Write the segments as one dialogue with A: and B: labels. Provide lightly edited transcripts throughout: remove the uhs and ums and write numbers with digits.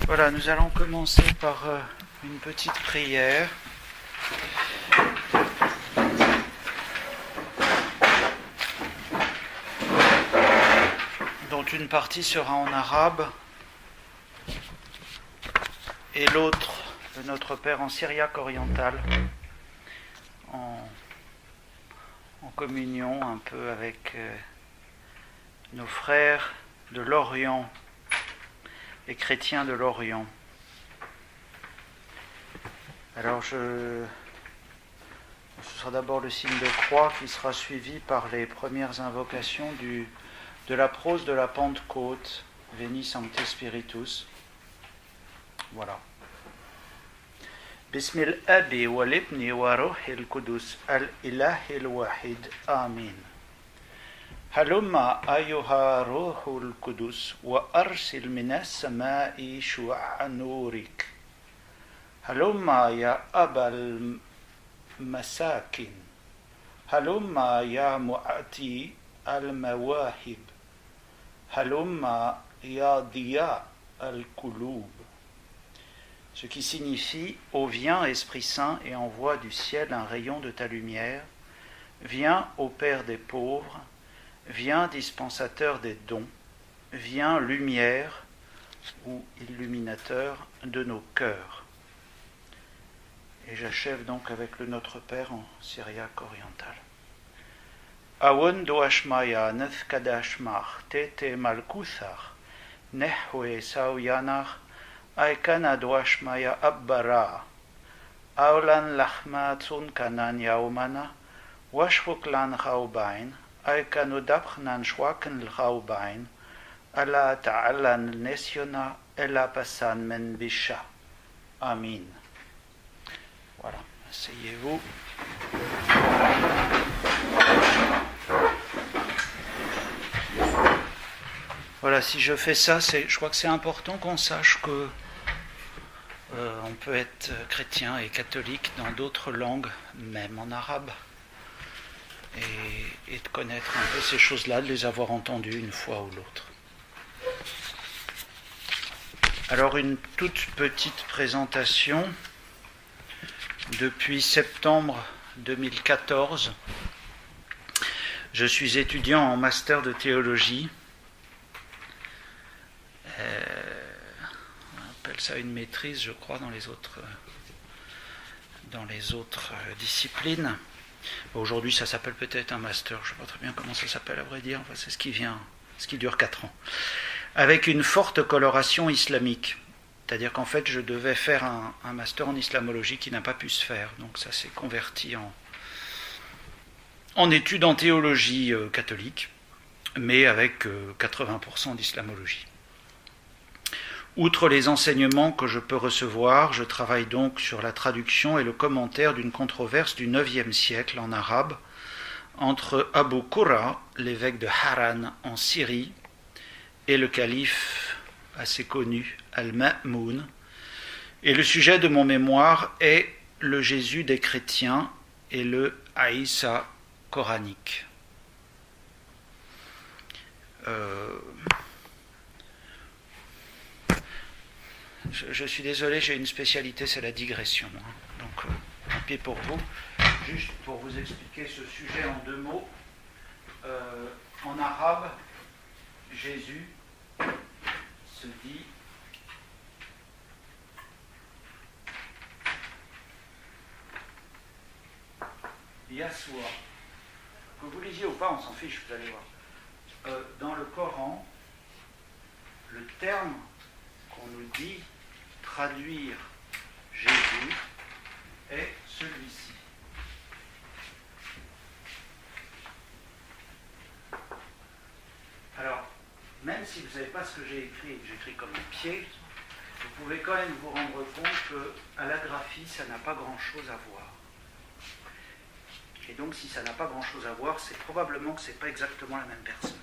A: Voilà, nous allons commencer par une petite prière. Dont une partie sera en arabe et l'autre de notre Père en syriaque oriental, en communion un peu avec nos frères de l'Orient, les chrétiens de l'Orient. Alors ce sera d'abord le signe de croix qui sera suivi par les premières invocations de la prose de la Pentecôte, Veni Sancte Spiritus. Voilà. Bismil Abi wal Ibni wa Ruhil Qudus al-Ilahil Wahid. Amin. Halumma ayyuha Ruhul Qudus wa arsil minas samai shu'a nurik. Halumma ya Abal Masakin. Halumma ya Mu'ati al-Mawahib. Halumma ya Diya al-Qulub. Ce qui signifie « Ô viens, Esprit Saint, et envoie du ciel un rayon de ta lumière. Viens, ô Père des pauvres. Viens, dispensateur des dons. Viens, lumière ou illuminateur de nos cœurs. » Et j'achève donc avec le Notre Père en syriaque oriental. Awon doashmaya nethkadashmach tete malkuthach nehwe sauyanach Aikana doashmaya abbara, aulan lachmatsun kanan yaumana, washvuklan chaubain, aikanu dabchnan shwaken l'chaubain, ala ta'alan nesiona, ela pasan men bisha. Amin. Voilà, asseyez-vous. Voilà, si je fais ça, je crois que c'est important qu'on sache que on peut être chrétien et catholique dans d'autres langues, même en arabe, et de connaître un peu ces choses-là, de les avoir entendues une fois ou l'autre. Alors une toute petite présentation. Depuis septembre 2014, je suis étudiant en master de théologie. On appelle ça une maîtrise, je crois, dans les autres disciplines. Aujourd'hui, ça s'appelle peut-être un master, je ne sais pas très bien comment ça s'appelle à vrai dire, enfin, c'est ce qui dure 4 ans. Avec une forte coloration islamique. C'est-à-dire qu'en fait, je devais faire un master en islamologie qui n'a pas pu se faire. Donc ça s'est converti en études en théologie catholique, mais avec 80% d'islamologie. Outre les enseignements que je peux recevoir, je travaille donc sur la traduction et le commentaire d'une controverse du IXe siècle en arabe entre Abu Qurra, l'évêque de Haran en Syrie, et le calife assez connu Al-Ma'moun. Et le sujet de mon mémoire est le Jésus des chrétiens et le Aïssa coranique. Je suis désolé, j'ai une spécialité, c'est la digression. Donc, tant pis pour vous. Juste pour vous expliquer ce sujet en 2 mots. En arabe, Jésus se dit Yahshua. Que vous lisiez ou pas, on s'en fiche, vous allez voir. Dans le Coran, le terme qu'on nous dit traduire Jésus est celui-ci. Alors, même si vous ne savez pas ce que j'ai écrit et que j'écris comme un pied, vous pouvez quand même vous rendre compte qu'à la graphie, ça n'a pas grand-chose à voir. Et donc, si ça n'a pas grand-chose à voir, c'est probablement que ce n'est pas exactement la même personne.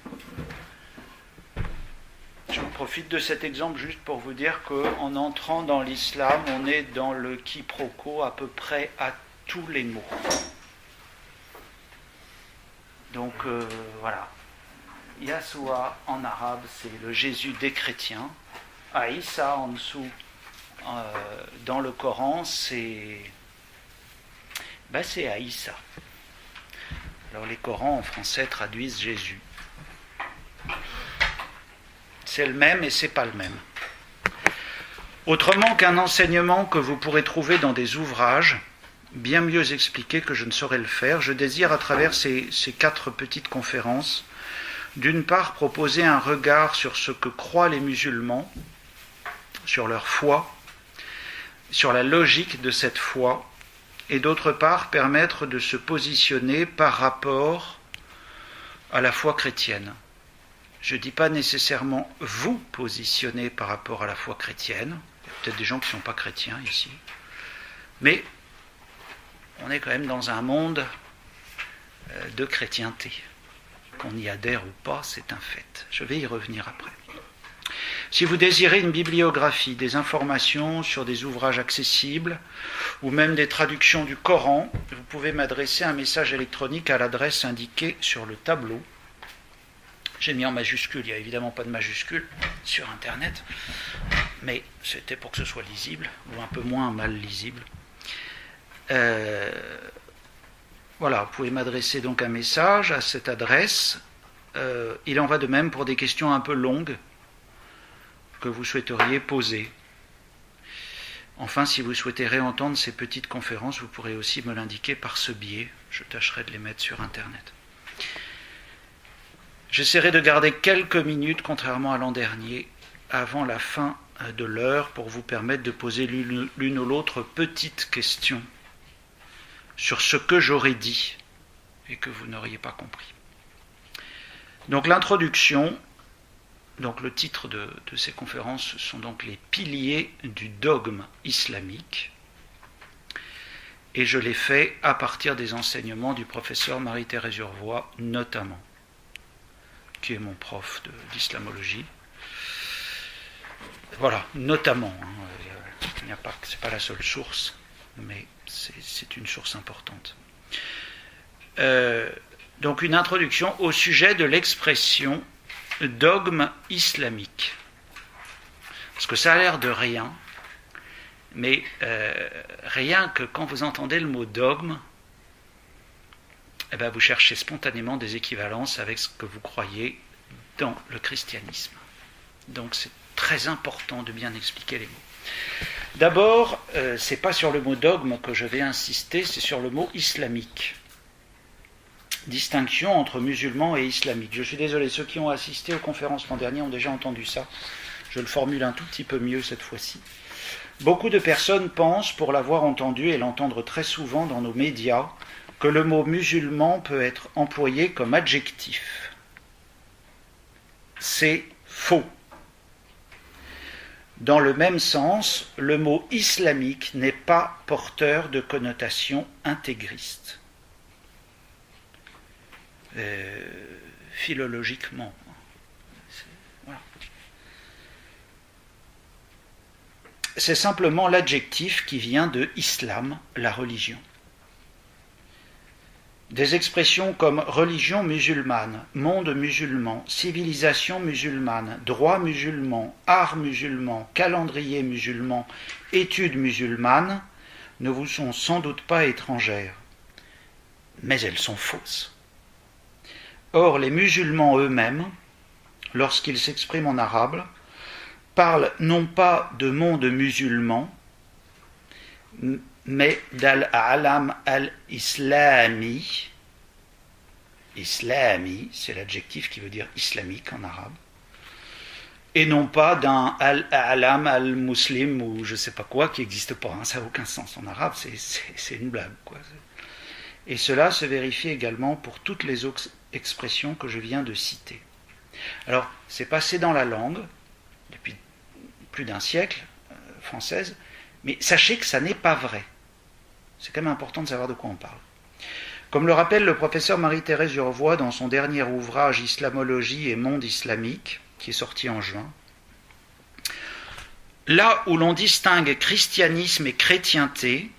A: Je profite de cet exemple juste pour vous dire qu'en entrant dans l'islam, on est dans le quiproquo à peu près à tous les mots. Donc voilà. Yahshua en arabe, c'est le Jésus des chrétiens. Aïssa en dessous dans le Coran, c'est Aïssa. Alors les Corans en français traduisent Jésus. C'est le même et c'est pas le même. Autrement qu'un enseignement que vous pourrez trouver dans des ouvrages, bien mieux expliqués que je ne saurais le faire, je désire à travers ces 4 petites conférences, d'une part proposer un regard sur ce que croient les musulmans, sur leur foi, sur la logique de cette foi, et d'autre part permettre de se positionner par rapport à la foi chrétienne. Je ne dis pas nécessairement vous positionner par rapport à la foi chrétienne, il y a peut-être des gens qui ne sont pas chrétiens ici, mais on est quand même dans un monde de chrétienté. Qu'on y adhère ou pas, c'est un fait. Je vais y revenir après. Si vous désirez une bibliographie, des informations sur des ouvrages accessibles, ou même des traductions du Coran, vous pouvez m'adresser un message électronique à l'adresse indiquée sur le tableau. J'ai mis en majuscule, il n'y a évidemment pas de majuscule sur Internet, mais c'était pour que ce soit lisible, ou un peu moins mal lisible. Voilà, vous pouvez m'adresser donc un message à cette adresse. Il en va de même pour des questions un peu longues que vous souhaiteriez poser. Enfin, si vous souhaitez réentendre ces petites conférences, vous pourrez aussi me l'indiquer par ce biais. Je tâcherai de les mettre sur Internet. J'essaierai de garder quelques minutes, contrairement à l'an dernier, avant la fin de l'heure, pour vous permettre de poser l'une ou l'autre petite question sur ce que j'aurais dit et que vous n'auriez pas compris. Donc l'introduction, donc le titre de ces conférences sont donc les piliers du dogme islamique, et je l'ai fait à partir des enseignements du professeur Marie-Thérèse Urvoy notamment, qui est mon prof d'islamologie. Voilà, notamment, c'est pas la seule source, mais c'est une source importante. Donc une introduction au sujet de l'expression dogme islamique. Parce que ça a l'air de rien, mais rien que quand vous entendez le mot dogme, eh ben vous cherchez spontanément des équivalences avec ce que vous croyez dans le christianisme. Donc c'est très important de bien expliquer les mots. D'abord, ce n'est pas sur le mot dogme que je vais insister, c'est sur le mot islamique. Distinction entre musulmans et islamiques. Je suis désolé, ceux qui ont assisté aux conférences l'an dernier ont déjà entendu ça. Je le formule un tout petit peu mieux cette fois-ci. Beaucoup de personnes pensent, pour l'avoir entendu et l'entendre très souvent dans nos médias, que le mot musulman peut être employé comme adjectif. C'est faux. Dans le même sens, le mot islamique n'est pas porteur de connotation intégriste. Philologiquement. Voilà. C'est simplement l'adjectif qui vient de islam, la religion. Des expressions comme religion musulmane, monde musulman, civilisation musulmane, droit musulman, art musulman, calendrier musulman, études musulmanes ne vous sont sans doute pas étrangères, mais elles sont fausses. Or, les musulmans eux-mêmes, lorsqu'ils s'expriment en arabe, parlent non pas de monde musulman, mais d'al-alam al-islami. Islami, c'est l'adjectif qui veut dire islamique en arabe, et non pas d'un al-alam al-muslim ou je ne sais pas quoi qui n'existe pas. Ça n'a aucun sens en arabe, c'est une blague, quoi. Et cela se vérifie également pour toutes les autres expressions que je viens de citer. Alors, c'est passé dans la langue, depuis plus d'un siècle, française, mais sachez que ça n'est pas vrai. C'est quand même important de savoir de quoi on parle. Comme le rappelle le professeur Marie-Thérèse Urvoy dans son dernier ouvrage Islamologie et monde islamique, qui est sorti en juin, là où l'on distingue christianisme et chrétienté,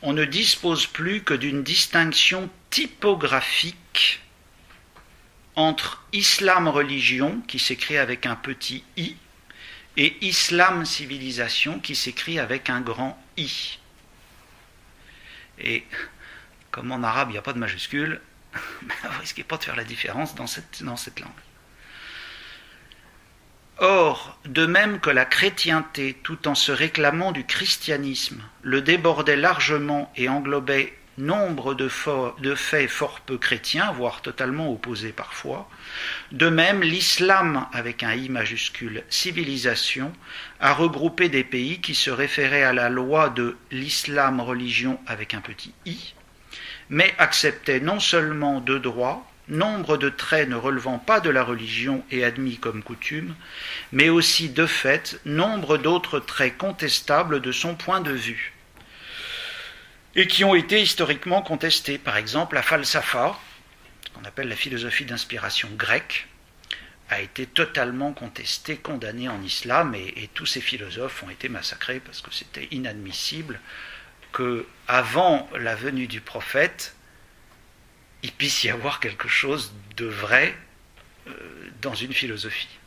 A: on ne dispose plus que d'une distinction typographique entre islam religion, qui s'écrit avec un petit i, et Islam civilisation qui s'écrit avec un grand I. Et comme en arabe il n'y a pas de majuscule, vous risquez pas de faire la différence dans cette langue. Or, de même que la chrétienté, tout en se réclamant du christianisme, le débordait largement et englobait nombre de faits fort peu chrétiens, voire totalement opposés parfois, de même l'islam, avec un I majuscule, civilisation, a regroupé des pays qui se référaient à la loi de l'islam religion avec un petit I, mais acceptaient non seulement de droit, nombre de traits ne relevant pas de la religion et admis comme coutume, mais aussi de fait, nombre d'autres traits contestables de son point de vue, et qui ont été historiquement contestés. Par exemple, la falsafa, qu'on appelle la philosophie d'inspiration grecque, a été totalement contestée, condamnée en islam, et tous ces philosophes ont été massacrés parce que c'était inadmissible qu'avant la venue du prophète, il puisse y avoir quelque chose de vrai dans une philosophie.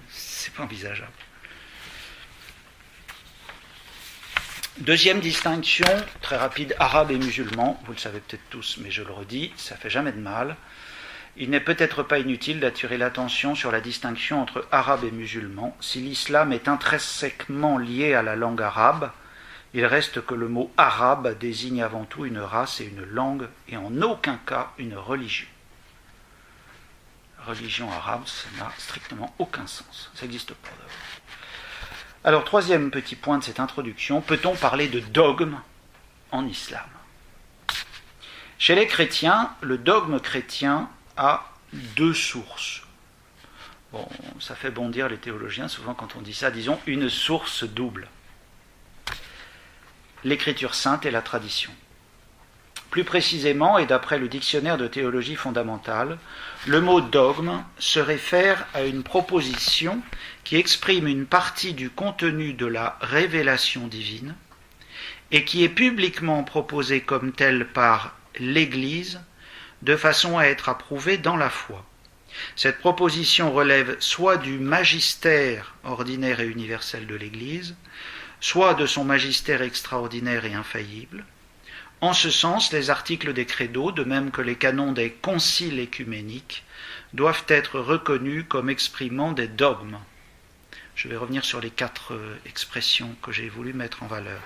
A: C'est pas envisageable. Deuxième distinction, très rapide, arabe et musulman. Vous le savez peut-être tous, mais je le redis, ça fait jamais de mal. Il n'est peut-être pas inutile d'attirer l'attention sur la distinction entre arabe et musulman. Si l'islam est intrinsèquement lié à la langue arabe, il reste que le mot arabe désigne avant tout une race et une langue, et en aucun cas une religion. Religion arabe, ça n'a strictement aucun sens. Ça n'existe pas d'abord. Alors, troisième petit point de cette introduction, peut-on parler de dogme en islam ? Chez les chrétiens, le dogme chrétien a deux sources. Bon, ça fait bondir les théologiens, souvent quand on dit ça, disons une source double. L'écriture sainte et la tradition. Plus précisément, et d'après le dictionnaire de théologie fondamentale, le mot dogme se réfère à une proposition qui exprime une partie du contenu de la révélation divine et qui est publiquement proposée comme telle par l'Église de façon à être approuvée dans la foi. Cette proposition relève soit du magistère ordinaire et universel de l'Église, soit de son magistère extraordinaire et infaillible. En ce sens, les articles des credos, de même que les canons des conciles écuméniques, doivent être reconnus comme exprimant des dogmes. Je vais revenir sur les 4 expressions que j'ai voulu mettre en valeur.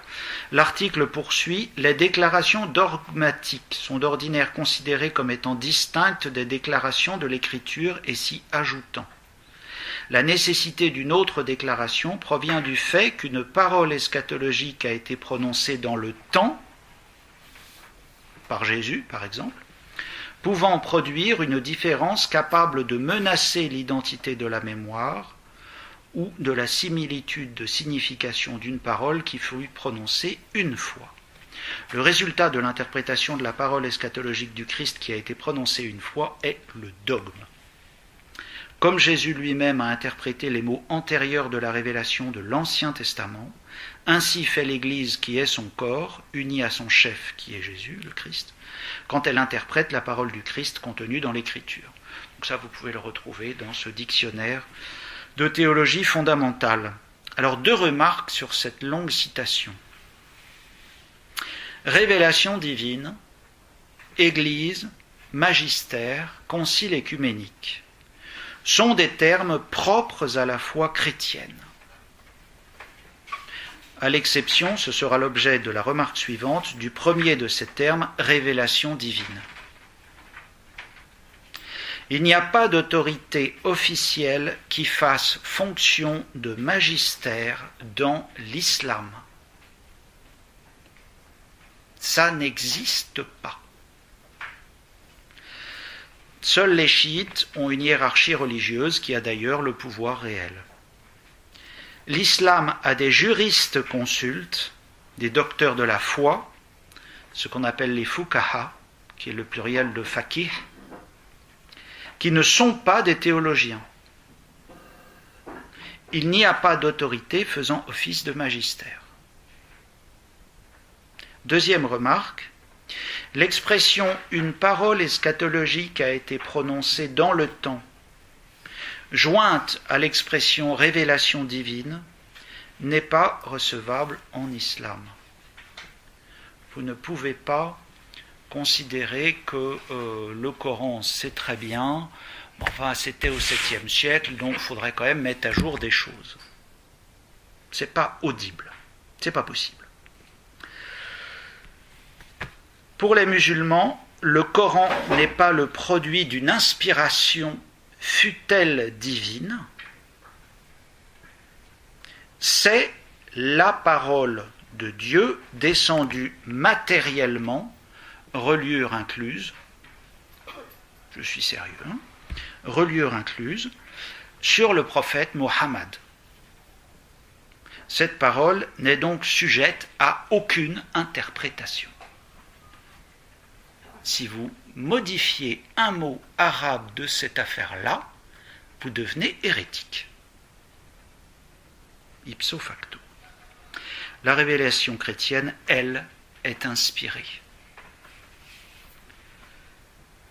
A: L'article poursuit « Les déclarations dogmatiques sont d'ordinaire considérées comme étant distinctes des déclarations de l'Écriture et s'y ajoutant. La nécessité d'une autre déclaration provient du fait qu'une parole eschatologique a été prononcée dans le temps, par Jésus par exemple, pouvant produire une différence capable de menacer l'identité de la mémoire ou de la similitude de signification d'une parole qui fut prononcée une fois. Le résultat de l'interprétation de la parole eschatologique du Christ qui a été prononcée une fois est le dogme. Comme Jésus lui-même a interprété les mots antérieurs de la révélation de l'Ancien Testament, ainsi fait l'Église qui est son corps, unie à son chef qui est Jésus, le Christ, quand elle interprète la parole du Christ contenue dans l'Écriture. Donc ça, vous pouvez le retrouver dans ce dictionnaire de théologie fondamentale. Alors, 2 remarques sur cette longue citation. Révélation divine, Église, magistère, concile écuménique sont des termes propres à la foi chrétienne. À l'exception, ce sera l'objet de la remarque suivante, du premier de ces termes, révélation divine. Il n'y a pas d'autorité officielle qui fasse fonction de magistère dans l'islam. Ça n'existe pas. Seuls les chiites ont une hiérarchie religieuse qui a d'ailleurs le pouvoir réel. L'islam a des juristes consultes, des docteurs de la foi, ce qu'on appelle les fuqaha, qui est le pluriel de faqih, qui ne sont pas des théologiens. Il n'y a pas d'autorité faisant office de magistère. Deuxième remarque, l'expression « une parole eschatologique a été prononcée dans le temps » jointe à l'expression révélation divine, n'est pas recevable en islam. Vous ne pouvez pas considérer que le Coran c'est très bien, enfin c'était au 7e siècle, donc il faudrait quand même mettre à jour des choses. C'est pas audible, c'est pas possible. Pour les musulmans, le Coran n'est pas le produit d'une inspiration fût-elle divine, c'est la parole de Dieu descendue matériellement, reliure incluse, je suis sérieux, reliure incluse, sur le prophète Mohammed. Cette parole n'est donc sujette à aucune interprétation. Si vous modifiez un mot arabe de cette affaire-là, vous devenez hérétique. Ipso facto. La révélation chrétienne, elle, est inspirée.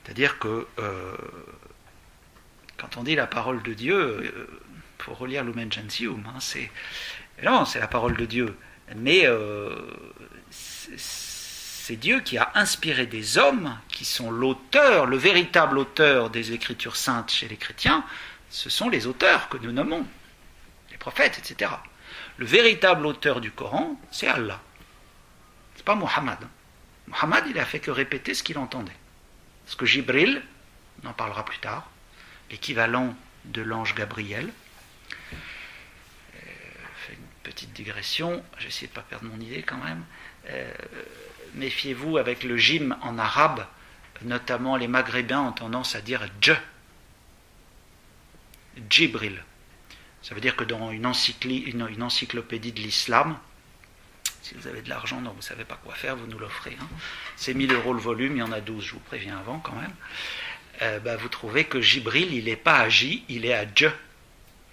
A: C'est-à-dire que quand on dit la parole de Dieu, il faut relire Lumen Gentium, non, c'est la parole de Dieu, mais c'est Dieu qui a inspiré des hommes qui sont l'auteur, le véritable auteur des Écritures saintes chez les chrétiens, ce sont les auteurs que nous nommons, les prophètes, etc. Le véritable auteur du Coran, c'est Allah. C'est pas Mohammed. Mohammed, il a fait que répéter ce qu'il entendait. Parce que Jibril, on en parlera plus tard, l'équivalent de l'ange Gabriel, fait une petite digression, j'ai essayé de ne pas perdre mon idée quand même, méfiez-vous avec le jim en arabe, notamment les maghrébins ont tendance à dire Jibril. Ça veut dire que dans une encyclopédie de l'islam, si vous avez de l'argent dont vous ne savez pas quoi faire, vous nous l'offrez. C'est 1 000 € le volume, il y en a 12, je vous préviens avant quand même. Vous trouvez que Jibril, il n'est pas à J, il est à Dj,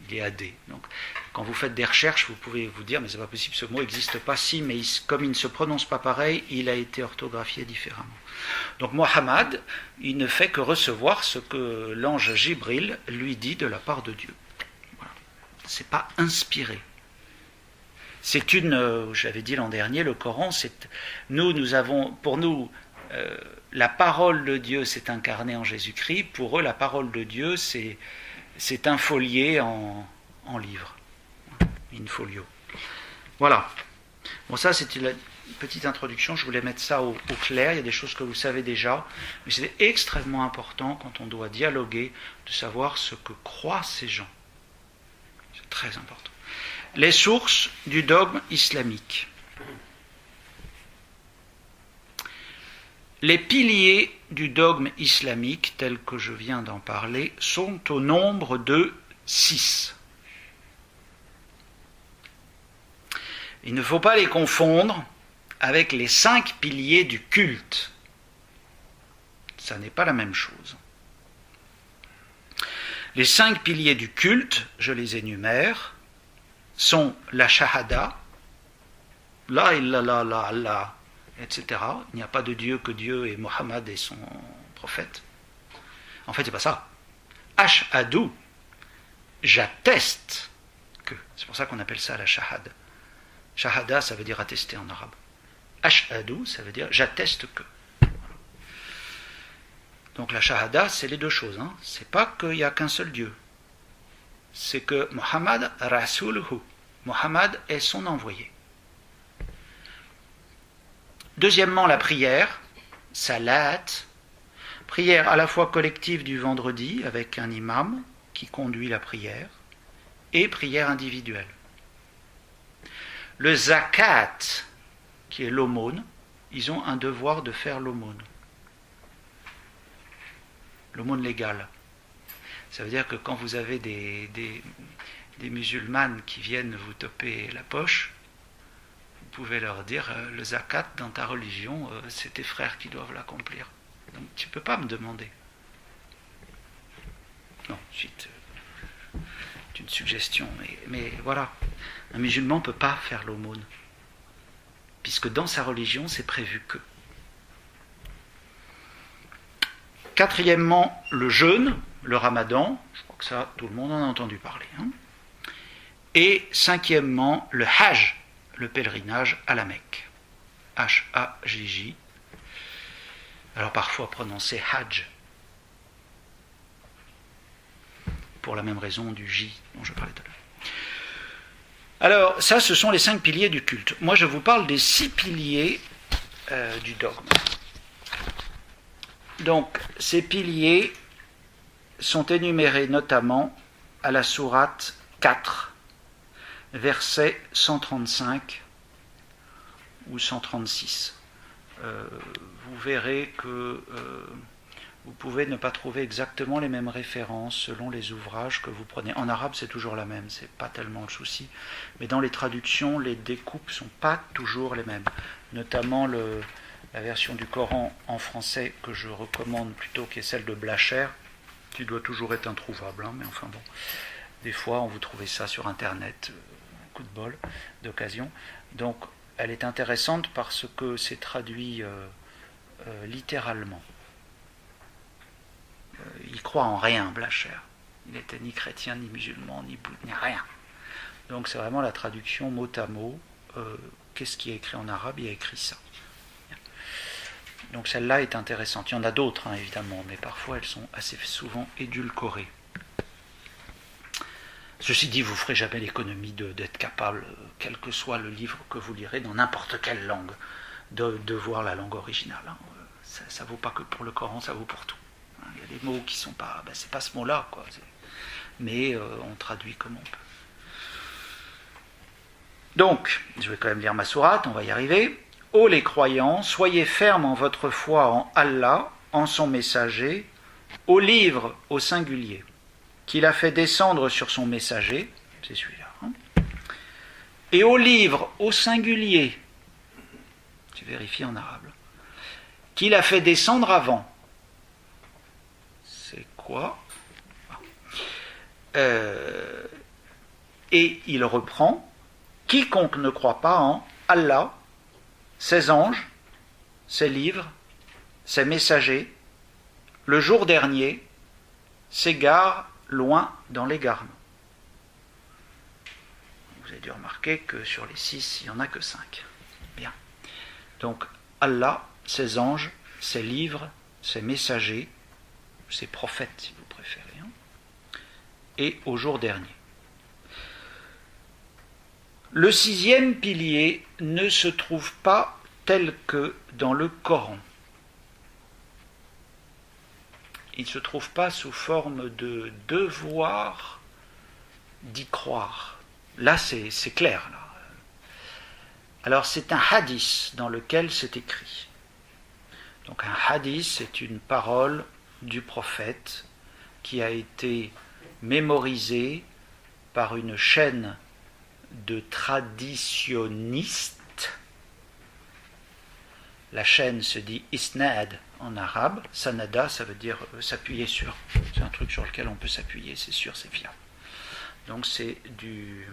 A: il est à D. Donc, quand vous faites des recherches, vous pouvez vous dire, mais c'est pas possible, ce mot n'existe pas. Si, mais comme il ne se prononce pas pareil, il a été orthographié différemment. Donc Mohammed, il ne fait que recevoir ce que l'ange Jibril lui dit de la part de Dieu. Voilà. C'est pas inspiré. C'est j'avais dit l'an dernier, le Coran, nous avons, pour nous, la parole de Dieu s'est incarnée en Jésus-Christ. Pour eux, la parole de Dieu, c'est infolié en livre. In folio. Voilà. Bon, ça, c'était la petite introduction. Je voulais mettre ça au clair. Il y a des choses que vous savez déjà. Mais c'est extrêmement important, quand on doit dialoguer, de savoir ce que croient ces gens. C'est très important. Les sources du dogme islamique. Les piliers du dogme islamique, tels que je viens d'en parler, sont au nombre de 6. Il ne faut pas les confondre avec les 5 piliers du culte. Ça n'est pas la même chose. Les 5 piliers du culte, je les énumère, sont la shahada, la illallah, la Allah, etc. Il n'y a pas de Dieu que Dieu et Mohammed et son prophète. En fait, c'est pas ça. Ashhadu, j'atteste que. C'est pour ça qu'on appelle ça la shahada. Shahada, ça veut dire attester en arabe. Ashhadu, ça veut dire j'atteste que. Donc la shahada, c'est les deux choses. C'est pas qu'il n'y a qu'un seul Dieu. C'est que Muhammad Rasuluhu. Muhammad est son envoyé. Deuxièmement, la prière, salat, prière à la fois collective du vendredi avec un imam qui conduit la prière, et prière individuelle. Le zakat, qui est l'aumône, ils ont un devoir de faire l'aumône. L'aumône légale. Ça veut dire que quand vous avez des musulmanes qui viennent vous toper la poche, vous pouvez leur dire, le zakat dans ta religion, c'est tes frères qui doivent l'accomplir. Donc tu ne peux pas me demander. Non, c'est une suggestion, mais voilà. Un musulman ne peut pas faire l'aumône, puisque dans sa religion, c'est prévu que. Quatrièmement, le jeûne, le ramadan, je crois Donc ça, tout le monde en a entendu parler. Et cinquièmement, le Hajj, le pèlerinage à la Mecque. H-A-J-J. Alors parfois prononcé Hajj, pour la même raison du J dont je parlais tout à l'heure. Alors ça, ce sont les 5 piliers du culte. Moi, je vous parle des 6 piliers du dogme. Donc, ces piliers sont énumérés notamment à la sourate 4, verset 135 ou 136. Vous verrez que vous pouvez ne pas trouver exactement les mêmes références selon les ouvrages que vous prenez. En arabe, c'est toujours la même, c'est pas tellement le souci. Mais dans les traductions, les découpes ne sont pas toujours les mêmes. Notamment la version du Coran en français que je recommande plutôt, qui est celle de Blacher, qui doit toujours être introuvable, mais enfin bon. Des fois, on vous trouvez ça sur Internet, coup de bol, d'occasion. Donc, elle est intéressante parce que c'est traduit littéralement. Il croit en rien, Blacher. Il n'était ni chrétien, ni musulman, ni bouddhiste, ni rien. Donc c'est vraiment la traduction mot à mot. Qu'est-ce qui est écrit en arabe? Il a écrit ça. Donc celle-là est intéressante. Il y en a d'autres, évidemment, mais parfois elles sont assez souvent édulcorées. Ceci dit, vous ne ferez jamais l'économie d'être capable, quel que soit le livre que vous lirez, dans n'importe quelle langue, de voir la langue originale. Ça ne vaut pas que pour le Coran, ça vaut pour tout. Il y a des mots qui sont pas... c'est pas ce mot-là, quoi. Mais on traduit comme on peut. Donc, je vais quand même lire ma sourate, on va y arriver. Ô les croyants, soyez fermes en votre foi en Allah, en son messager, au livre au singulier, qu'il a fait descendre sur son messager, c'est celui-là, et au livre au singulier, je vérifie en arabe, qu'il a fait descendre avant. C'est quoi? Et il reprend, quiconque ne croit pas en Allah, ses anges, ses livres, ses messagers, le jour dernier, s'égare loin dans l'égarement. Vous avez dû remarquer que sur les 6, il n'y en a que 5. Bien. Donc, Allah, ses anges, ses livres, ses messagers, ses prophètes, si vous préférez, et au jour dernier. Le 6e pilier ne se trouve pas tel que dans le Coran. Il ne se trouve pas sous forme de devoir d'y croire. Là, c'est clair. Là. Alors, c'est un hadith dans lequel c'est écrit. Donc, un hadith, c'est une parole du prophète qui a été mémorisée par une chaîne de traditionnistes. La chaîne se dit isnad en arabe, sanada ça veut dire s'appuyer sur. C'est un truc sur lequel on peut s'appuyer, c'est sûr, c'est fiable. Donc c'est du...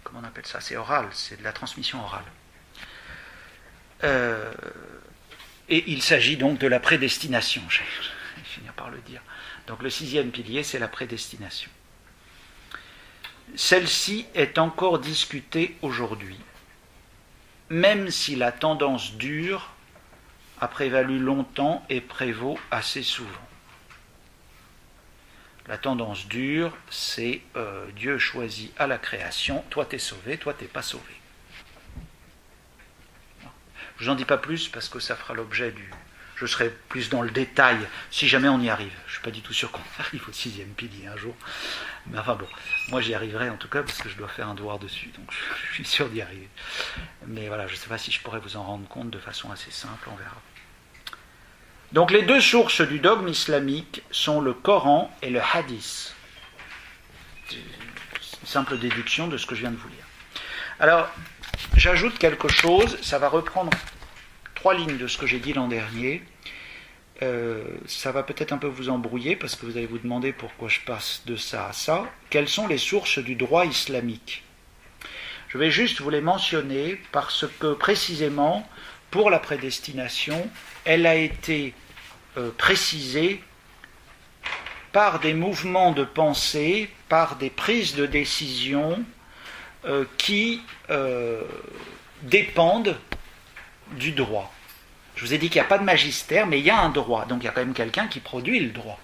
A: comment on appelle ça? C'est oral, c'est de la transmission orale. Et il s'agit donc de la prédestination, je vais finir par le dire. Donc le 6e pilier, c'est la prédestination. Celle-ci est encore discutée aujourd'hui, même si la tendance dure a prévalu longtemps et prévaut assez souvent. La tendance dure, c'est Dieu choisit à la création, toi t'es sauvé, toi t'es pas sauvé. Je vous en dis pas plus parce que ça fera l'objet du... Je serai plus dans le détail si jamais on y arrive. Je ne suis pas du tout sûr qu'on arrive au 6e pilier un jour. Mais enfin bon, moi j'y arriverai en tout cas parce que je dois faire un devoir dessus. Donc je suis sûr d'y arriver. Mais voilà, je ne sais pas si je pourrais vous en rendre compte de façon assez simple, on verra. Donc les 2 sources du dogme islamique sont le Coran et le Hadith. C'est une simple déduction de ce que je viens de vous lire. Alors, j'ajoute quelque chose, ça va reprendre 3 lignes de ce que j'ai dit l'an dernier. Ça va peut-être un peu vous embrouiller parce que vous allez vous demander pourquoi je passe de ça à ça. Quelles sont les sources du droit islamique? Je vais juste vous les mentionner parce que précisément pour la prédestination, elle a été précisée par des mouvements de pensée, par des prises de décision qui dépendent du droit. Je vous ai dit qu'il n'y a pas de magistère, mais il y a un droit. Donc il y a quand même quelqu'un qui produit le droit.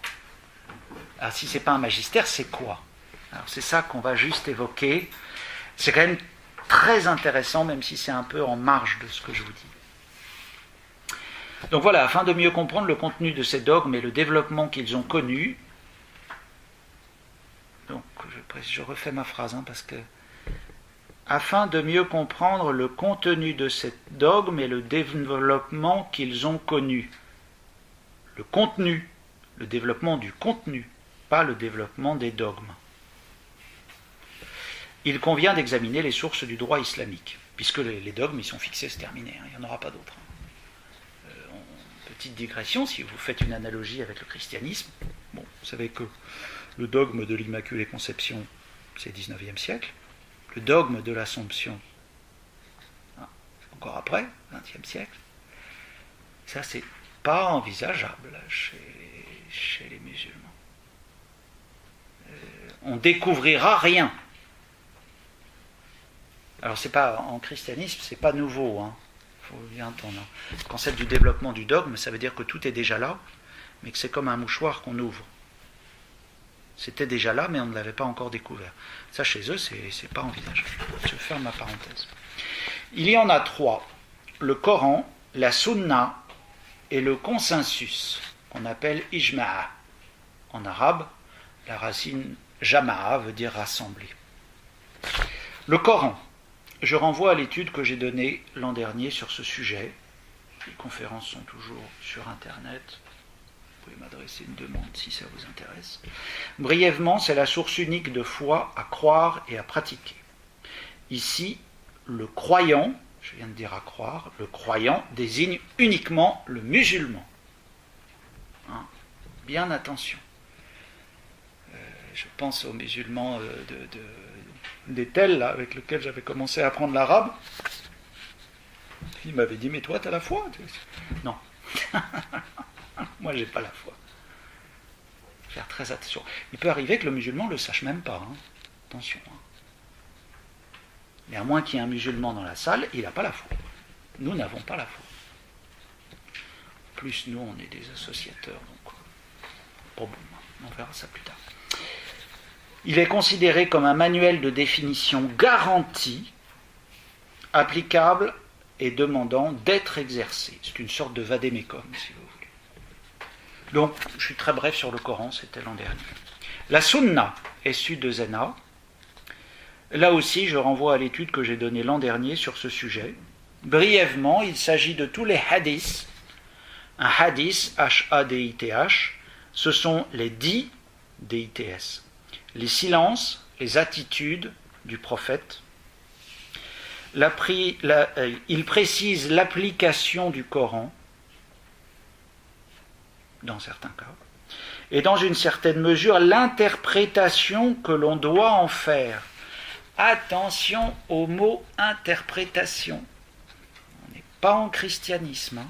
A: Alors si ce n'est pas un magistère, c'est quoi? Alors c'est ça qu'on va juste évoquer. C'est quand même très intéressant, même si c'est un peu en marge de ce que je vous dis. Donc voilà, afin de mieux comprendre le contenu de ces dogmes et le développement qu'ils ont connu, donc je refais ma phrase, parce que afin de mieux comprendre le contenu de ces dogmes et le développement qu'ils ont connu. Le contenu, le développement du contenu, pas le développement des dogmes. Il convient d'examiner les sources du droit islamique, puisque les dogmes, ils sont fixés, c'est terminé, il n'y en aura pas d'autres. Petite digression, si vous faites une analogie avec le christianisme, bon, vous savez que le dogme de l'Immaculée Conception, c'est 19e siècle, le dogme de l'Assomption, encore après, 20e siècle, ça c'est pas envisageable chez les musulmans. On découvrira rien. Alors c'est pas en christianisme, c'est pas nouveau, faut bien entendre. Le concept du développement du dogme, ça veut dire que tout est déjà là, mais que c'est comme un mouchoir qu'on ouvre. C'était déjà là, mais on ne l'avait pas encore découvert. Ça, chez eux, c'est pas envisageable. Je ferme ma parenthèse. Il y en a 3. Le Coran, la Sunna et le consensus, qu'on appelle Ijma'a. En arabe, la racine Jama'a veut dire rassembler. Le Coran. Je renvoie à l'étude que j'ai donnée l'an dernier sur ce sujet. Les conférences sont toujours sur Internet. Vous pouvez m'adresser une demande si ça vous intéresse. Brièvement, c'est la source unique de foi à croire et à pratiquer. Ici, le croyant, je viens de dire à croire, le croyant désigne uniquement le musulman. Bien attention. Je pense aux musulmans des tels là, avec lesquels j'avais commencé à apprendre l'arabe. Il m'avait dit, mais toi, tu as la foi? Non. Moi, j'ai pas la foi. Faire très attention. Il peut arriver que le musulman ne le sache même pas. Attention. Mais à moins qu'il y ait un musulman dans la salle, il n'a pas la foi. Nous n'avons pas la foi. Plus nous, on est des associateurs. Donc, bon, on verra ça plus tard. Il est considéré comme un manuel de définition garanti, applicable et demandant d'être exercé. C'est une sorte de vadémécum, si vous voulez. Donc, je suis très bref sur le Coran, c'était l'an dernier. La Sunna, issue de Zena. Là aussi, je renvoie à l'étude que j'ai donnée l'an dernier sur ce sujet. Brièvement, il s'agit de tous les hadiths. Un hadith, H-A-D-I-T-H, ce sont les dits, D-I-T-S, les silences, les attitudes du prophète. Il précise l'application du Coran, dans certains cas, et dans une certaine mesure l'interprétation que l'on doit en faire. Attention au mot interprétation. On n'est pas en christianisme.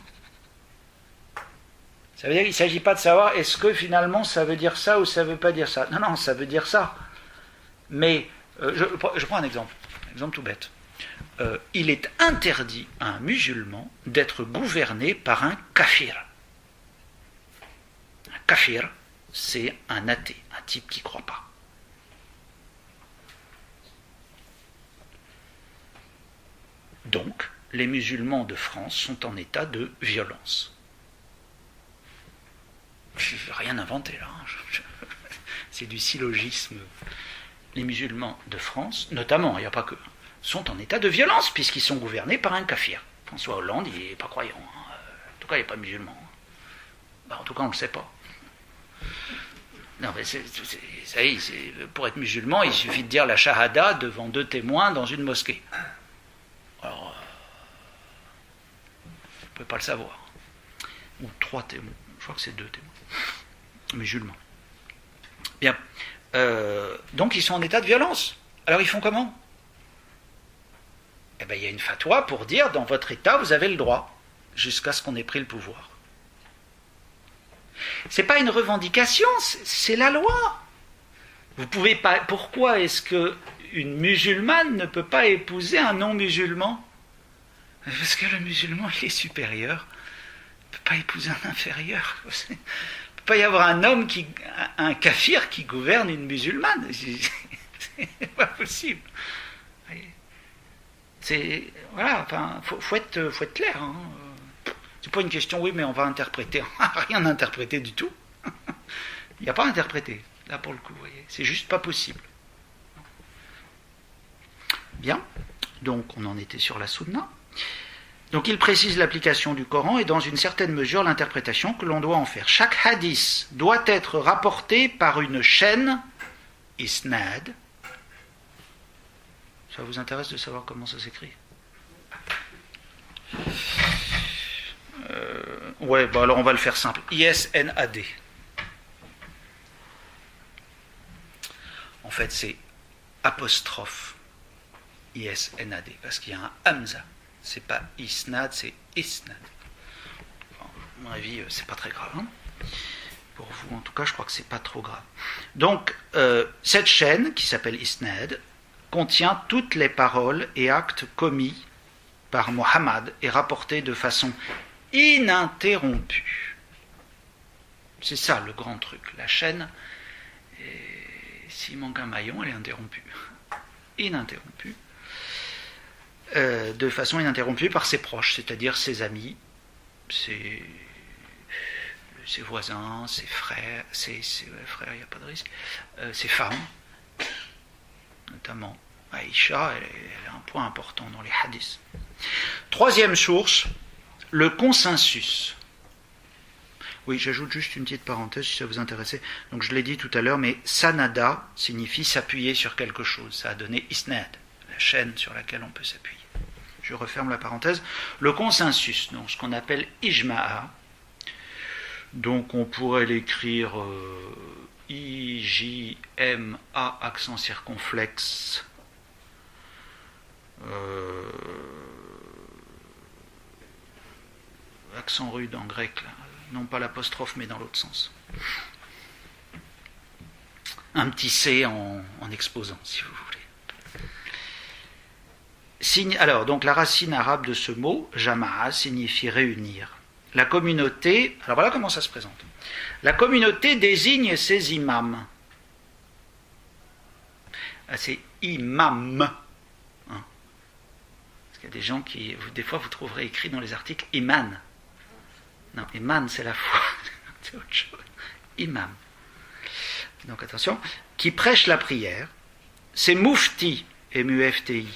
A: Ça veut dire qu'il ne s'agit pas de savoir est-ce que finalement ça veut dire ça ou ça ne veut pas dire ça. Non, ça veut dire ça. Mais je prends un exemple tout bête. Il est interdit à un musulman d'être gouverné par un kafir. Un kafir, c'est un athée, un type qui ne croit pas. Donc, les musulmans de France sont en état de violence. Je n'ai rien inventé là. C'est du syllogisme. Les musulmans de France, notamment, il n'y a pas que, sont en état de violence puisqu'ils sont gouvernés par un kafir. François Hollande, il n'est pas croyant. En tout cas, il n'est pas musulman. En tout cas, on ne le sait pas. Non, mais ça y est, pour être musulman, il suffit de dire la shahada devant 2 témoins dans une mosquée. Alors, on ne peut pas le savoir. Ou 3 témoins. Je crois que c'est 2 témoins. Musulmans. Bien. Donc, ils sont en état de violence. Alors, ils font comment? Eh bien, il y a une fatwa pour dire, dans votre état, vous avez le droit, jusqu'à ce qu'on ait pris le pouvoir. c'est pas une revendication, c'est la loi. Vous pouvez pas. Pourquoi est-ce que une musulmane ne peut pas épouser un non-musulman? Parce que le musulman, il est supérieur. Il ne peut pas épouser un inférieur. Il ne peut pas y avoir un kafir qui gouverne une musulmane. C'est pas possible. Voilà, enfin, faut être clair. Hein. C'est pas une question, oui, mais on va interpréter. Rien à interpréter du tout. Il n'y a pas à interpréter, là pour le coup, vous voyez. C'est juste pas possible. Bien, donc on en était sur la Sunna. Donc il précise l'application du Coran et dans une certaine mesure l'interprétation que l'on doit en faire. Chaque hadith doit être rapporté par une chaîne, isnad. Ça vous intéresse de savoir comment ça s'écrit? Ouais, bah alors on va le faire simple. ISNAD. En fait, c'est apostrophe ISNAD, parce qu'il y a un hamza. C'est pas isnad, c'est isnad. Enfin, à mon avis, c'est pas très grave. Hein, pour vous, en tout cas, je crois que c'est pas trop grave. Donc, cette chaîne, qui s'appelle isnad, contient toutes les paroles et actes commis par Mohammed et rapportés de façon ininterrompue. C'est ça le grand truc. La chaîne, s'il manque un maillon, elle est interrompue. Ininterrompue. De façon ininterrompue par ses proches, c'est-à-dire ses amis, ses voisins, ses frères, ses frères, il n'y a pas de risque, ses femmes, notamment Aïcha, elle est un point important dans les hadiths. Troisième source, le consensus. Oui, j'ajoute juste une petite parenthèse si ça vous intéressait. Donc je l'ai dit tout à l'heure, mais sanada signifie s'appuyer sur quelque chose. Ça a donné isnad, la chaîne sur laquelle on peut s'appuyer. Je referme la parenthèse. Le consensus, donc ce qu'on appelle ijma'a. Donc on pourrait l'écrire I-J-M-A accent circonflexe. Accent rude en grec, là. Non pas l'apostrophe, mais dans l'autre sens. Un petit C en exposant, si vous voulez. Alors, donc la racine arabe de ce mot, jama'a, signifie réunir. La communauté, alors voilà comment ça se présente. La communauté désigne ses imams. Ah, c'est imam. Hein. Parce qu'il y a des gens qui, des fois, vous trouverez écrit dans les articles iman. Non, iman, c'est la foi. C'est autre chose. Imam. Donc attention, qui prêche la prière. C'est mufti, M-U-F-T-I,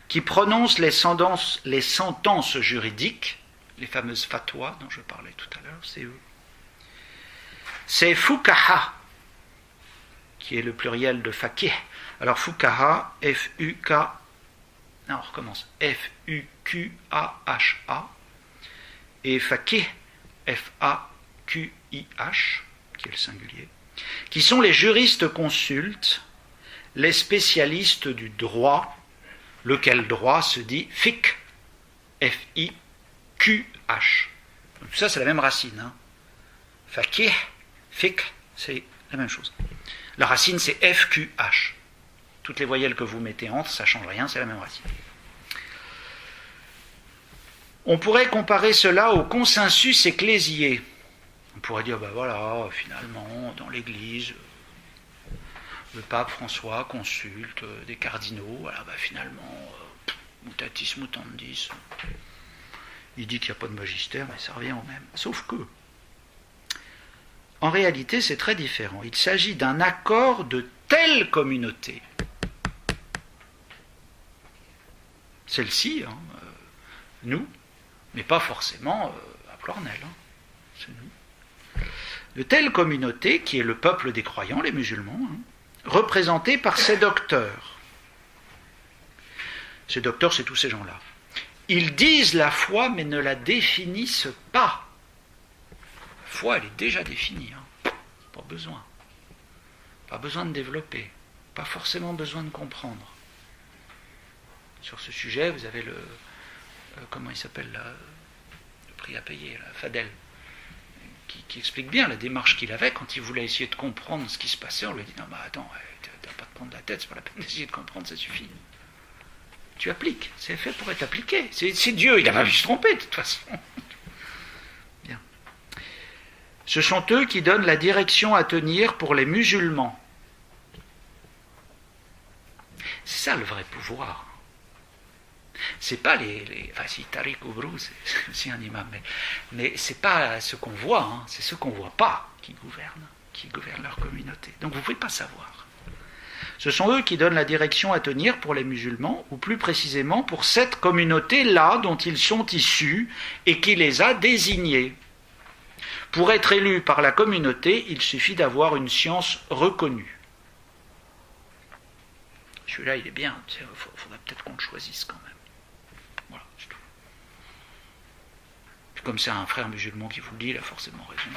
A: qui prononce les sentences juridiques, les fameuses fatwas dont je parlais tout à l'heure, c'est eux. C'est fuqaha, qui est le pluriel de faqih. Alors fuqaha, F-U-K, non, on recommence, F-U-Q-A-H-A, et faqih, F-A-Q-I-H, qui est le singulier, qui sont les juristes consultes, les spécialistes du droit, lequel droit se dit fiqh, F-I-Q-H. Donc, tout ça, c'est la même racine. Hein. Faqih, fiqh, c'est la même chose. La racine, c'est F-Q-H. Toutes les voyelles que vous mettez entre, ça ne change rien, c'est la même racine. On pourrait comparer cela au consensus ecclésié. On pourrait dire, ben voilà, finalement, dans l'Église, le pape François consulte des cardinaux, voilà, ben finalement, mutatis mutandis, il dit qu'il n'y a pas de magistère, mais ça revient au même. Sauf que, en réalité, c'est très différent. Il s'agit d'un accord de telle communauté. Celle-ci, hein, nous, mais pas forcément à Plornel, hein, c'est nous. De telle communauté, qui est le peuple des croyants, les musulmans, hein, représentés par ces docteurs. Ces docteurs, c'est tous ces gens-là. Ils disent la foi, mais ne la définissent pas. La foi, elle est déjà définie. Hein. Pas besoin. Pas besoin de développer. Pas forcément besoin de comprendre. Sur ce sujet, vous avez comment il s'appelle, le prix à payer, la Fadel, qui explique bien la démarche qu'il avait quand il voulait essayer de comprendre ce qui se passait. On lui dit non, mais attends, t'as pas de prendre la tête, c'est pas la peine d'essayer de comprendre, ça suffit. Tu appliques, c'est fait pour être appliqué. C'est Dieu, il n'a pas pu se tromper de toute façon. Bien. Ce sont eux qui donnent la direction à tenir pour les musulmans. C'est ça le vrai pouvoir. C'est pas enfin si Tariq Oubrou, c'est aussi un imam, mais c'est pas ce qu'on voit, hein, c'est ce qu'on voit pas qui gouvernent leur communauté. Donc vous ne pouvez pas savoir. Ce sont eux qui donnent la direction à tenir pour les musulmans, ou plus précisément pour cette communauté-là dont ils sont issus et qui les a désignés. Pour être élu par la communauté, il suffit d'avoir une science reconnue. Celui-là, il est bien, il faudrait peut-être qu'on le choisisse quand même. Voilà, c'est tout. Puis comme c'est un frère musulman qui vous le dit, il a forcément raison.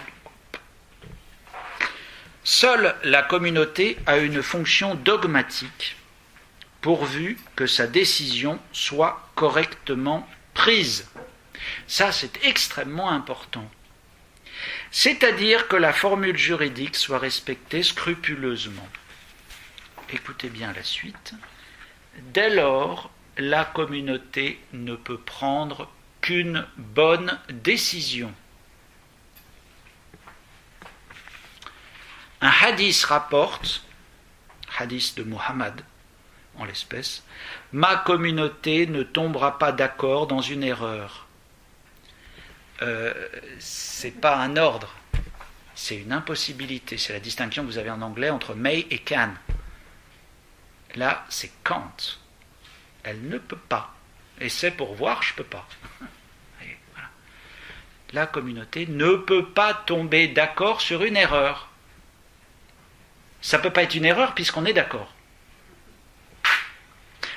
A: Seule la communauté a une fonction dogmatique, pourvu que sa décision soit correctement prise. Ça, c'est extrêmement important. C'est-à-dire que la formule juridique soit respectée scrupuleusement. Écoutez bien la suite. Dès lors, la communauté ne peut prendre qu'une bonne décision. Un hadith rapporte, hadith de Muhammad en l'espèce, « Ma communauté ne tombera pas d'accord dans une erreur. » C'est pas un ordre, c'est une impossibilité. C'est la distinction que vous avez en anglais entre may et can. Là, c'est can't. Elle ne peut pas. Et c'est pour voir, je ne peux pas. Et voilà. La communauté ne peut pas tomber d'accord sur une erreur. Ça ne peut pas être une erreur puisqu'on est d'accord.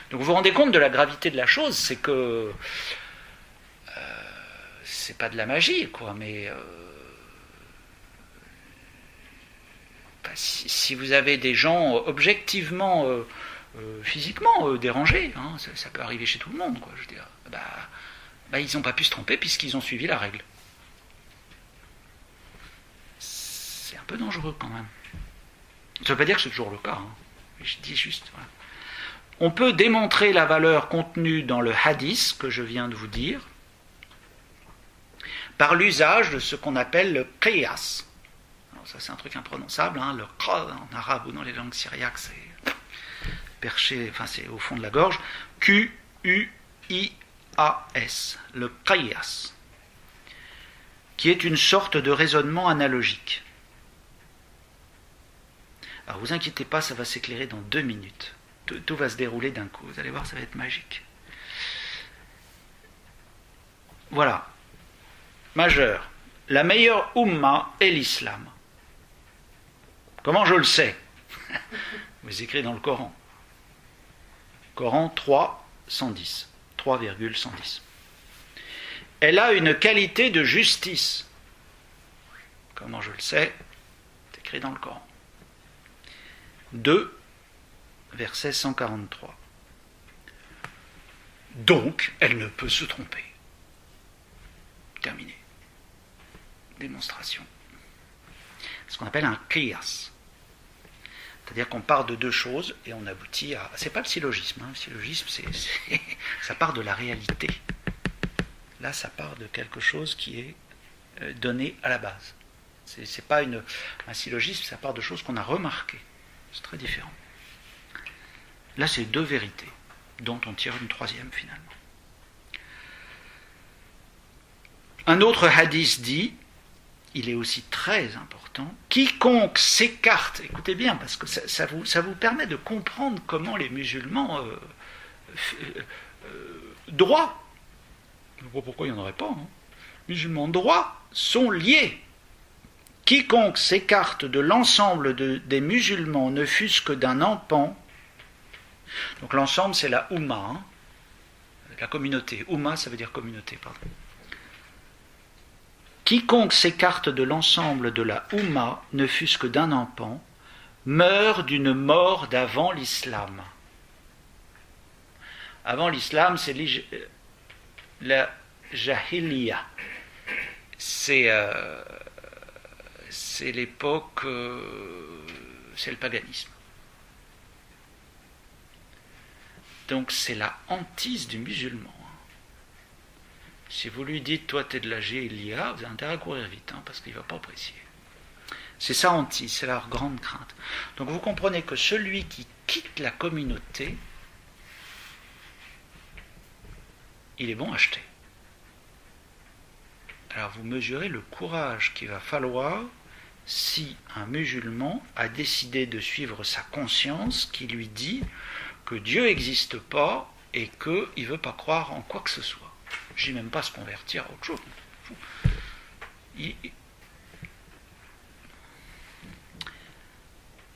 A: Donc vous vous rendez compte de la gravité de la chose, c'est que c'est pas de la magie, quoi, mais si vous avez des gens objectivement, physiquement dérangés, hein, ça peut arriver chez tout le monde, quoi, je veux dire, ils n'ont pas pu se tromper puisqu'ils ont suivi la règle. C'est un peu dangereux quand même. Ça ne veut pas dire que c'est toujours le cas, hein. Je dis juste, voilà. On peut démontrer la valeur contenue dans le hadith que je viens de vous dire par l'usage de ce qu'on appelle le qiyas. Alors ça c'est un truc imprononçable, hein, le qa en arabe ou dans les langues syriaques c'est perché, enfin c'est au fond de la gorge, Q-U-I-A-S, le qiyas, qui est une sorte de raisonnement analogique. Alors vous inquiétez pas, ça va s'éclairer dans 2 minutes. Tout va se dérouler d'un coup, vous allez voir, ça va être magique. Voilà. Majeur. La meilleure umma est l'islam. Comment je le sais? C'est écrit dans le Coran. Coran 3, 110. 3,110. Elle a une qualité de justice. Comment je le sais? C'est écrit dans le Coran. 2, verset 143. Donc, elle ne peut se tromper. Terminé. Démonstration. Ce qu'on appelle un qiyas. C'est-à-dire qu'on part de 2 choses et on aboutit à... C'est pas le syllogisme. Hein. Le syllogisme, ça part de la réalité. Là, ça part de quelque chose qui est donné à la base. C'est pas un syllogisme, ça part de choses qu'on a remarquées. C'est très différent. Là, c'est 2 vérités, dont on tire une 3e finalement. Un autre hadith dit, il est aussi très important, quiconque s'écarte, écoutez bien, parce que ça vous permet de comprendre comment les musulmans droits, je ne vois pas pourquoi il n'y en aurait pas, hein, musulmans droits sont liés. Quiconque s'écarte de l'ensemble des musulmans, ne fût-ce que d'un empan, donc l'ensemble c'est la Oumma, hein, la communauté. Oumma ça veut dire communauté, pardon. Quiconque s'écarte de l'ensemble de la Oumma, ne fût-ce que d'un empan, meurt d'une mort d'avant l'islam. Avant l'islam, c'est la jahiliya. C'est c'est l'époque, c'est le paganisme. Donc c'est la hantise du musulman. Si vous lui dites, toi t'es de la GLIA, vous avez intérêt à courir vite, parce qu'il ne va pas apprécier. C'est sa hantise, c'est leur grande crainte. Donc vous comprenez que celui qui quitte la communauté, il est bon à acheter. Alors vous mesurez le courage qu'il va falloir si un musulman a décidé de suivre sa conscience qui lui dit que Dieu n'existe pas et qu'il ne veut pas croire en quoi que ce soit. Je ne dis même pas se convertir à autre chose.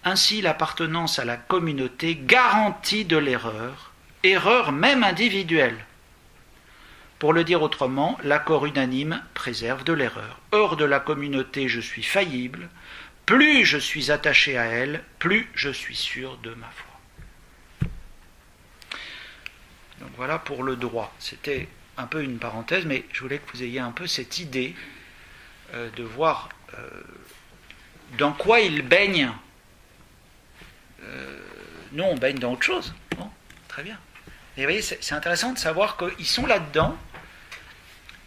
A: Ainsi, l'appartenance à la communauté garantit de l'erreur, erreur même individuelle. Pour le dire autrement, l'accord unanime préserve de l'erreur. Hors de la communauté, je suis faillible. Plus je suis attaché à elle, plus je suis sûr de ma foi. Donc voilà pour le droit. C'était un peu une parenthèse, mais je voulais que vous ayez un peu cette idée de voir dans quoi il baigne. Nous, on baigne dans autre chose. Bon, très bien. Et vous voyez, c'est intéressant de savoir qu'ils sont là-dedans,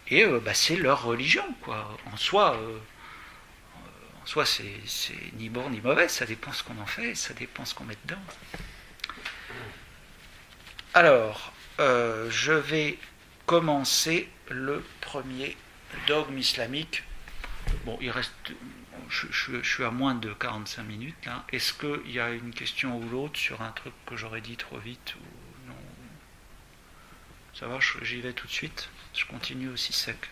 A: et c'est leur religion, quoi. En soi, c'est ni bon ni mauvais, ça dépend ce qu'on en fait, ça dépend ce qu'on met dedans. Alors, je vais commencer le premier dogme islamique. Bon, il reste... Je suis à moins de 45 minutes, là. Est-ce qu'il y a une question ou l'autre sur un truc que j'aurais dit trop vite ou non? Ça va, j'y vais tout de suite. Je continue aussi sec.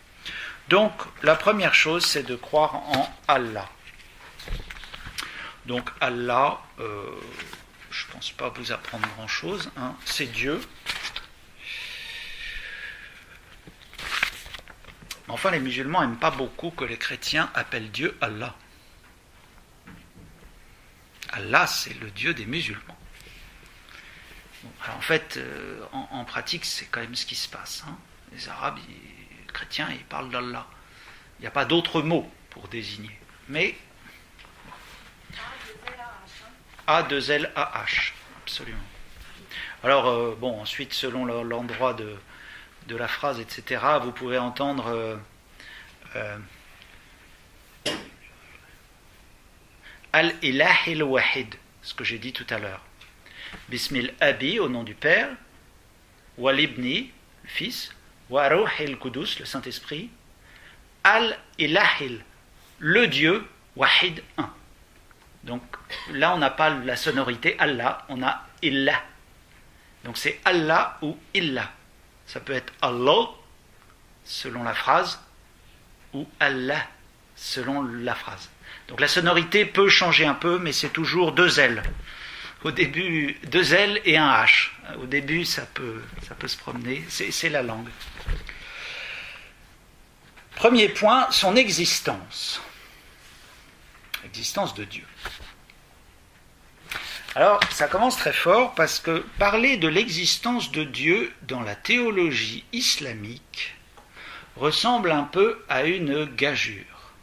A: Donc, la première chose, c'est de croire en Allah. Donc, Allah, je ne pense pas vous apprendre grand-chose, c'est Dieu. Enfin, les musulmans n'aiment pas beaucoup que les chrétiens appellent Dieu Allah. Allah, c'est le Dieu des musulmans. Bon, alors en fait, en pratique, c'est quand même ce qui se passe. Les Arabes, les chrétiens, ils parlent d'Allah. Il n'y a pas d'autre mot pour désigner. Mais A2LAH, absolument. Alors, ensuite, selon l'endroit de la phrase, etc., vous pouvez entendre Al-Ilah il-Wahid, ce que j'ai dit tout à l'heure. Bismil Abi, au nom du Père, Walibni, le Fils, Wa Ruhil Kudus, le Saint-Esprit, Al-Ilahil, le Dieu, Wahid, un. Donc là, on n'a pas la sonorité Allah, on a Illah. Donc c'est Allah ou Illah. Ça peut être Allah, selon la phrase, ou Allah, selon la phrase. Donc la sonorité peut changer un peu, mais c'est toujours deux L. Au début, deux L et un H. Au début, ça peut se promener. C'est la langue. Premier point, son existence. L'existence de Dieu. Alors, ça commence très fort parce que parler de l'existence de Dieu dans la théologie islamique ressemble un peu à une gageure.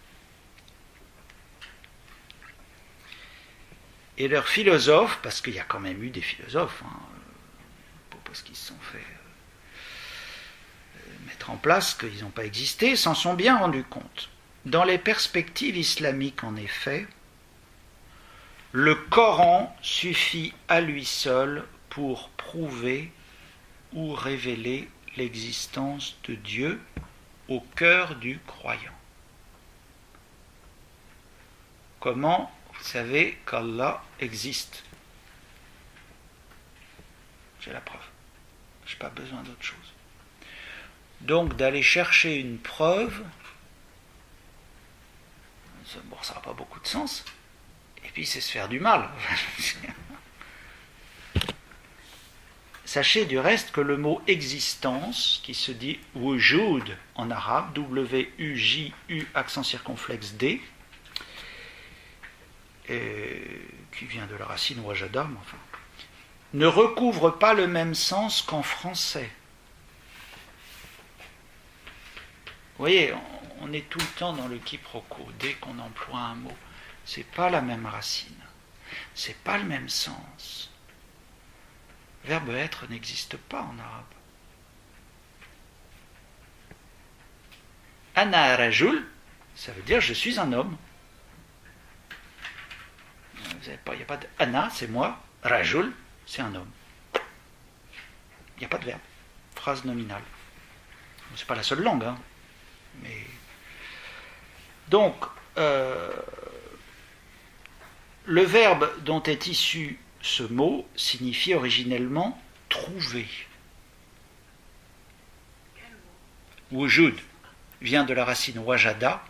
A: Et leurs philosophes, parce qu'il y a quand même eu des philosophes, pas parce qu'ils se sont fait mettre en place qu'ils n'ont pas existé, s'en sont bien rendus compte. Dans les perspectives islamiques, en effet, le Coran suffit à lui seul pour prouver ou révéler l'existence de Dieu au cœur du croyant. Comment vous savez qu'Allah existe? J'ai la preuve. Je n'ai pas besoin d'autre chose. Donc d'aller chercher une preuve, ça n'a pas beaucoup de sens. Et puis c'est se faire du mal. Sachez du reste que le mot existence, qui se dit wujud en arabe, W-U-J-U, accent circonflexe D, qui vient de la racine wajada, enfin, ne recouvre pas le même sens qu'en français. Vous voyez, on est tout le temps dans le quiproquo. Dès qu'on emploie un mot, c'est pas la même racine, c'est pas le même sens. Le verbe être n'existe pas en arabe. Ana rajul, ça veut dire je suis un homme. Il n'y a pas de ana, c'est moi. Rajul, c'est un homme. Il n'y a pas de verbe. Phrase nominale. C'est pas la seule langue, hein. Mais donc, le verbe dont est issu ce mot signifie originellement trouver. Wujud vient de la racine wajada,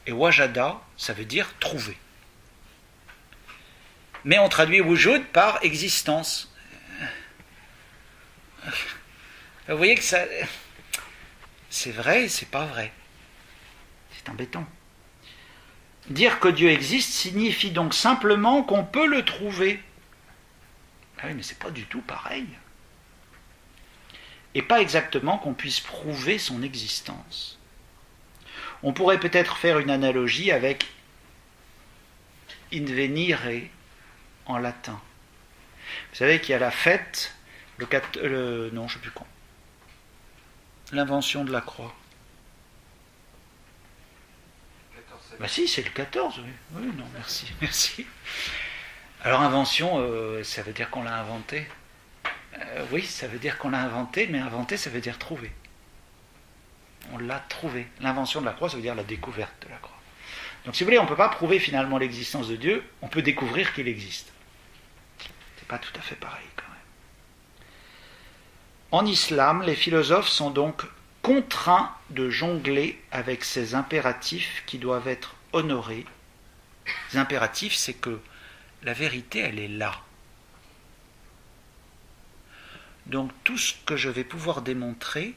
A: et wajada, ça veut dire trouver. Mais on traduit wujud par existence. Vous voyez que ça, c'est vrai et c'est pas vrai. C'est embêtant. Dire que Dieu existe signifie donc simplement qu'on peut le trouver. Ah oui, mais c'est pas du tout pareil. Et pas exactement qu'on puisse prouver son existence. On pourrait peut-être faire une analogie avec invenire en latin. Vous savez qu'il y a la fête, non, je ne sais plus quand. L'invention de la croix. Bah si, c'est le 14, oui. Oui, non, merci. Alors invention, ça veut dire qu'on l'a inventé. Oui, ça veut dire qu'on l'a inventé, mais inventer, ça veut dire trouver. On l'a trouvé. L'invention de la croix, ça veut dire la découverte de la croix. Donc si vous voulez, on ne peut pas prouver finalement l'existence de Dieu, on peut découvrir qu'il existe. C'est pas tout à fait pareil quand même. En islam, les philosophes sont donc contraints de jongler avec ces impératifs qui doivent être honorés. Les impératifs, c'est que la vérité, elle est là. Donc tout ce que je vais pouvoir démontrer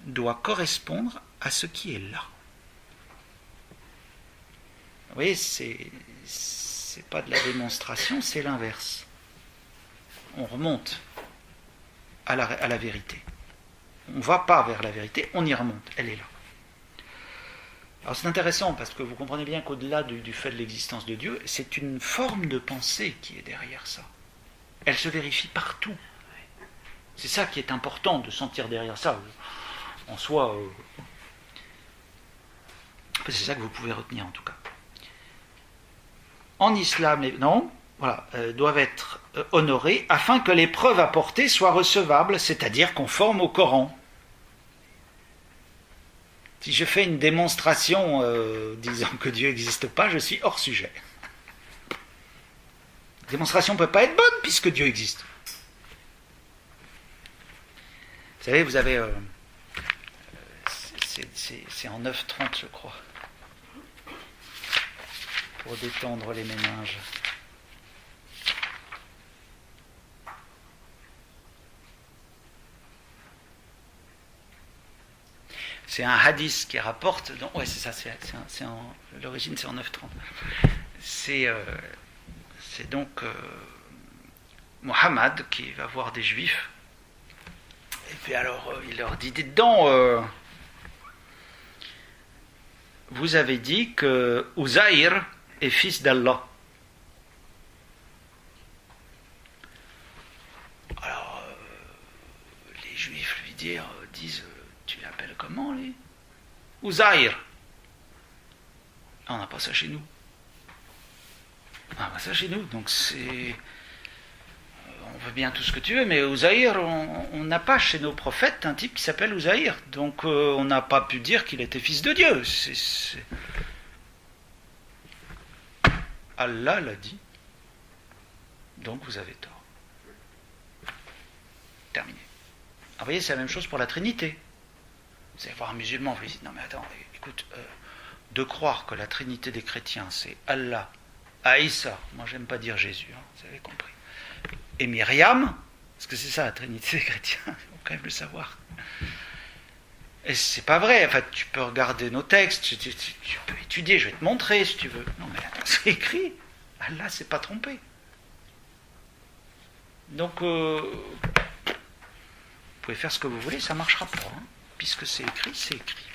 A: doit correspondre à ce qui est là. Vous voyez, c'est pas de la démonstration, c'est l'inverse. On remonte à la vérité. On ne va pas vers la vérité, on y remonte, elle est là. Alors c'est intéressant parce que vous comprenez bien qu'au-delà du fait de l'existence de Dieu, c'est une forme de pensée qui est derrière ça. Elle se vérifie partout. C'est ça qui est important de sentir derrière ça. En soi, c'est ça que vous pouvez retenir en tout cas. En islam, les noms doivent être honorés afin que les preuves apportées soient recevables, c'est-à-dire conformes au Coran. Si je fais une démonstration disant que Dieu n'existe pas, je suis hors sujet. La démonstration ne peut pas être bonne puisque Dieu existe. Vous savez, vous avez... c'est en 9:30, je crois. Pour détendre les méninges. C'est un hadith qui rapporte... Oui, c'est ça, l'origine c'est en 9:30. C'est donc Mohammed qui va voir des juifs. Et puis alors, il leur dit, dites donc, vous avez dit que Uzaïr est fils d'Allah. Alors, les juifs lui disent, tu l'appelles comment, lui? Uzaïr. On n'a pas ça chez nous. On n'a pas ça chez nous, donc c'est... On veut bien tout ce que tu veux, mais Uzaïr, on n'a pas chez nos prophètes un type qui s'appelle Uzaïr. Donc on n'a pas pu dire qu'il était fils de Dieu. Allah l'a dit. Donc vous avez tort. Terminé. Ah, vous voyez, c'est la même chose pour la Trinité. Vous allez voir un musulman, vous lui dites, non mais attends, écoute, de croire que la Trinité des chrétiens, c'est Allah, Aïssa, moi j'aime pas dire Jésus, hein, vous avez compris, et Myriam, parce que c'est ça la Trinité des chrétiens, il faut quand même le savoir. Et c'est pas vrai, enfin tu peux regarder nos textes, tu peux étudier, je vais te montrer si tu veux. Non mais attends, c'est écrit, Allah s'est pas trompé. Donc vous pouvez faire ce que vous voulez, ça marchera pas, hein. Puisque c'est écrit, c'est écrit.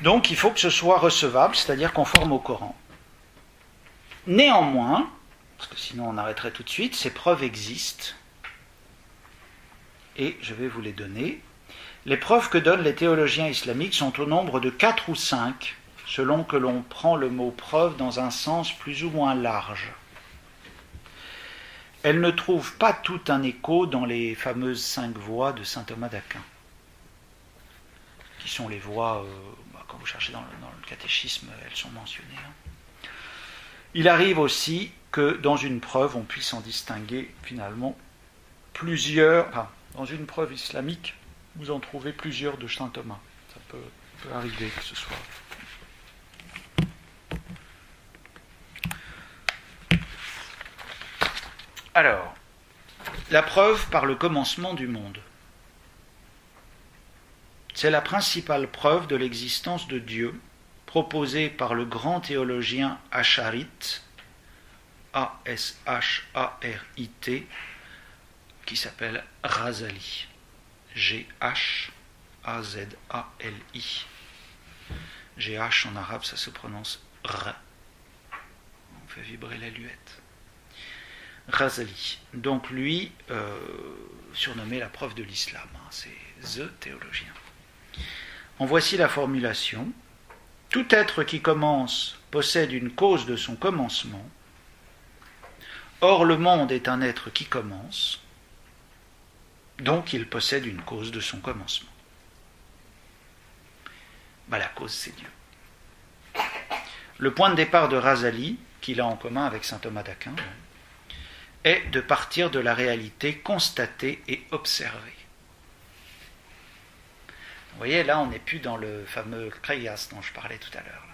A: Donc il faut que ce soit recevable, c'est-à-dire conforme au Coran. Néanmoins, parce que sinon on arrêterait tout de suite, ces preuves existent, et je vais vous les donner. Les preuves que donnent les théologiens islamiques sont au nombre de 4 ou 5, selon que l'on prend le mot preuve dans un sens plus ou moins large. Elles ne trouvent pas tout un écho dans les fameuses 5 voies de saint Thomas d'Aquin, qui sont les voies, quand vous cherchez dans le catéchisme, elles sont mentionnées. Il arrive aussi que dans une preuve, on puisse en distinguer finalement plusieurs. Enfin, dans une preuve islamique, vous en trouvez plusieurs de saint Thomas. Ça peut arriver que ce soit. Alors, la preuve par le commencement du monde. C'est la principale preuve de l'existence de Dieu, proposée par le grand théologien Asharit, A-S-H-A-R-I-T, qui s'appelle Ghazali, G-H-A-Z-A-L-I. G-H en arabe, ça se prononce R. On fait vibrer la luette. Ghazali. Donc lui, surnommé la preuve de l'islam, c'est The théologien. En voici la formulation. Tout être qui commence possède une cause de son commencement. Or le monde est un être qui commence, donc il possède une cause de son commencement. La cause c'est Dieu. Le point de départ de Ghazali, qu'il a en commun avec saint Thomas d'Aquin, est de partir de la réalité constatée et observée. Vous voyez, là on n'est plus dans le fameux Kriyas dont je parlais tout à l'heure.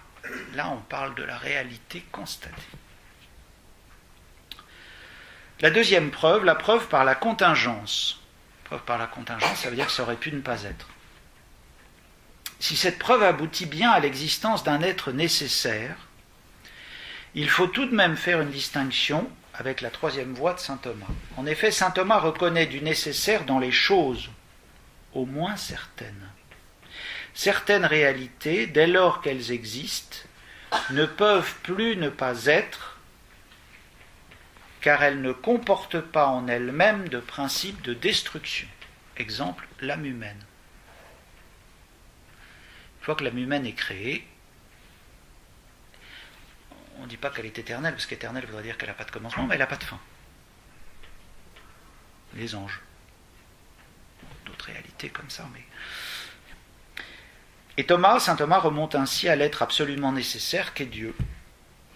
A: Là on parle de la réalité constatée. La deuxième preuve, la preuve par la contingence. Preuve par la contingence, ça veut dire que ça aurait pu ne pas être. Si cette preuve aboutit bien à l'existence d'un être nécessaire, il faut tout de même faire une distinction avec la troisième voie de saint Thomas. En effet, saint Thomas reconnaît du nécessaire dans les choses, au moins certaines. Certaines réalités, dès lors qu'elles existent, ne peuvent plus ne pas être, car elles ne comportent pas en elles-mêmes de principe de destruction. Exemple, l'âme humaine. Une fois que l'âme humaine est créée, on ne dit pas qu'elle est éternelle, parce qu'éternelle voudrait dire qu'elle n'a pas de commencement, mais elle n'a pas de fin. Les anges. D'autres réalités comme ça, mais... Et saint Thomas remonte ainsi à l'être absolument nécessaire qu'est Dieu.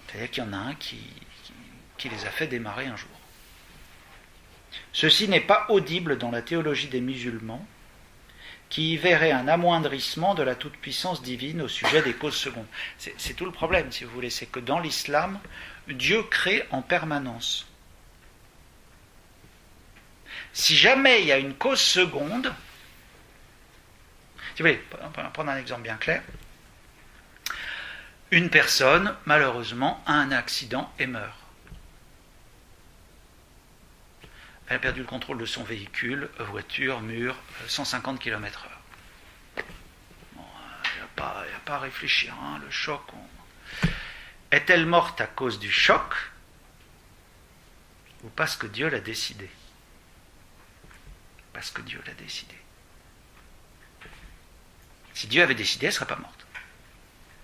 A: C'est-à-dire qu'il y en a un qui les a fait démarrer un jour. Ceci n'est pas audible dans la théologie des musulmans, qui y verrait un amoindrissement de la toute-puissance divine au sujet des causes secondes. C'est tout le problème, si vous voulez, c'est que dans l'islam, Dieu crée en permanence. Si jamais il y a une cause seconde, si vous voulez, on va prendre un exemple bien clair, une personne, malheureusement, a un accident et meurt. Elle a perdu le contrôle de son véhicule, voiture, mur, 150 km/h. Bon, il n'y a pas à réfléchir, le choc. Est-elle morte à cause du choc ou parce que Dieu l'a décidé? Parce que Dieu l'a décidé. Si Dieu avait décidé, elle ne serait pas morte.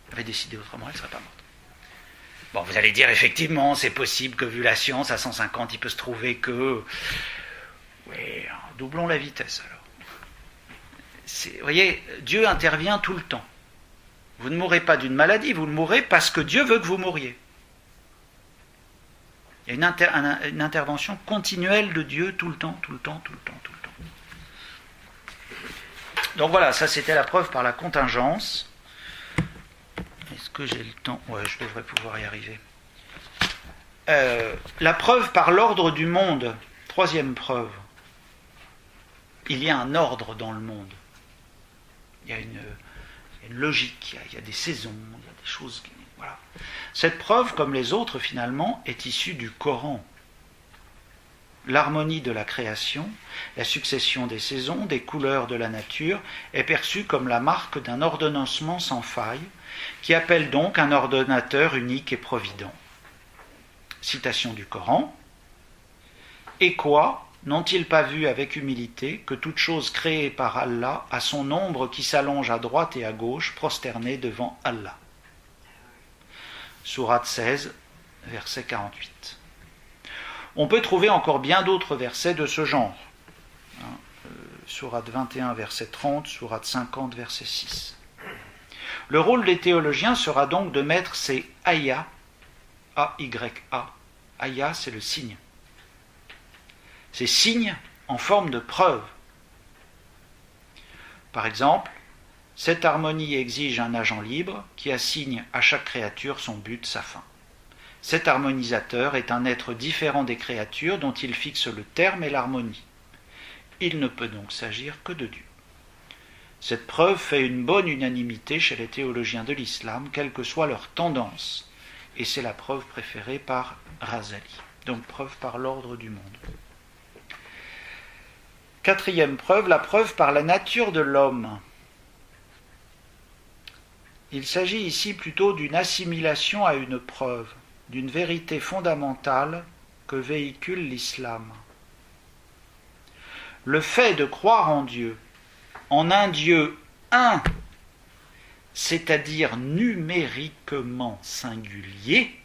A: Elle avait décidé autrement, elle ne serait pas morte. Bon, vous allez dire, effectivement, c'est possible que vu la science, à 150, il peut se trouver que... Oui, doublons la vitesse alors. Vous voyez, Dieu intervient tout le temps. Vous ne mourrez pas d'une maladie, vous mourrez parce que Dieu veut que vous mouriez. Il y a une intervention continuelle de Dieu tout le temps, tout le temps, tout le temps, tout le temps. Donc voilà, ça c'était la preuve par la contingence. Est-ce que j'ai le temps? Ouais, je devrais pouvoir y arriver. La preuve par l'ordre du monde. Troisième preuve. Il y a un ordre dans le monde. Il y a une logique, il y a des saisons, il y a des choses... Voilà. Cette preuve, comme les autres finalement, est issue du Coran. L'harmonie de la création, la succession des saisons, des couleurs de la nature, est perçue comme la marque d'un ordonnancement sans faille, qui appelle donc un ordonnateur unique et provident. Citation du Coran. Et quoi, n'ont-ils pas vu avec humilité que toute chose créée par Allah a son ombre qui s'allonge à droite et à gauche, prosternée devant Allah. Sourate 16, verset 48. On peut trouver encore bien d'autres versets de ce genre. Sourate 21, verset 30, Sourate 50, verset 6. Le rôle des théologiens sera donc de mettre ces ayats, A-Y-A, ayah c'est le signe, ces signes en forme de preuve. Par exemple, cette harmonie exige un agent libre qui assigne à chaque créature son but, sa fin. Cet harmonisateur est un être différent des créatures dont il fixe le terme et l'harmonie. Il ne peut donc s'agir que de Dieu. Cette preuve fait une bonne unanimité chez les théologiens de l'islam, quelle que soit leur tendance, et c'est la preuve préférée par Razali, donc preuve par l'ordre du monde. Quatrième preuve, la preuve par la nature de l'homme. Il s'agit ici plutôt d'une assimilation à une preuve, d'une vérité fondamentale que véhicule l'islam. Le fait de croire en Dieu, en un Dieu un, c'est-à-dire numériquement singulier,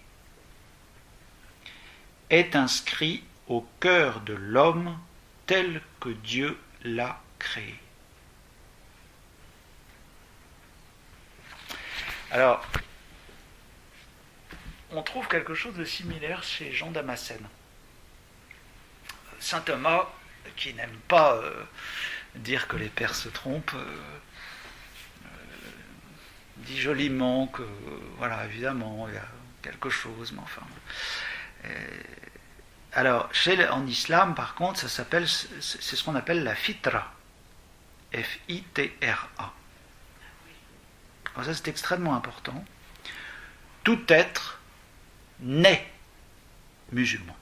A: est inscrit au cœur de l'homme tel que Dieu l'a créé. Alors, on trouve quelque chose de similaire chez Jean Damascène. Saint Thomas, qui n'aime pas dire que les pères se trompent, dit joliment que, voilà, évidemment, il y a quelque chose, mais enfin... Alors, en islam, par contre, c'est ce qu'on appelle la fitra. F-I-T-R-A. Alors ça, c'est extrêmement important. Tout être naît musulman.